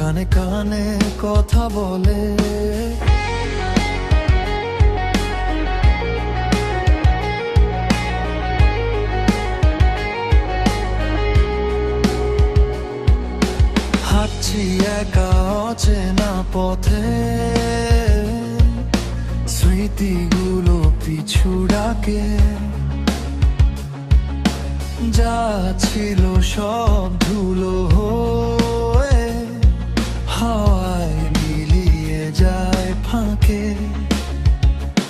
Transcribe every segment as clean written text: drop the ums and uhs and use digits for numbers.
কানে কানে কথা বলে। হাঁটছি একা অচেনা পথে, স্মৃতিগুলো পিছু ডাকে। যা ছিল সব ধুলো হয়ে হাওয়ায় মিলিয়ে যায় ফাঁকে।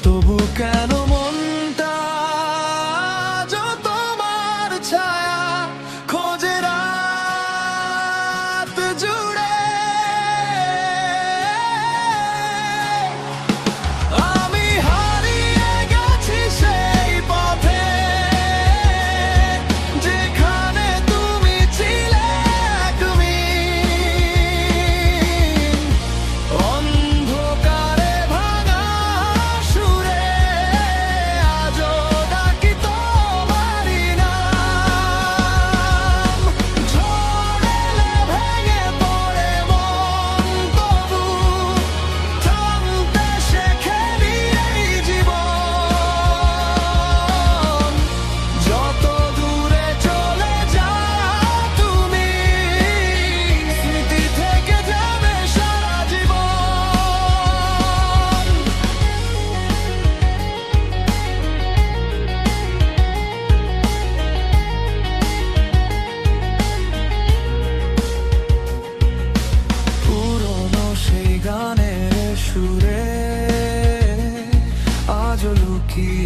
তবু কেন মনটা আজও তোমার ছায়া খোঁজে রাত জুড়ে। আমি হারিয়ে গেছি সেই পথে, যেখানে তুমি ছিলে একদিন। অন্ধকারে ভাঙা সুরে আজও ডাকি তোমারই নাম। ঝড় এলে ভেঙে পড়ে মন, তবু থামতে শেখেনি এই জীবন। যত দূরে চলে যাও তুমি, স্মৃতি থেকে যাবে সারা জীবন। পুরনো সেই গানের সুরে আজও লুকিয়ে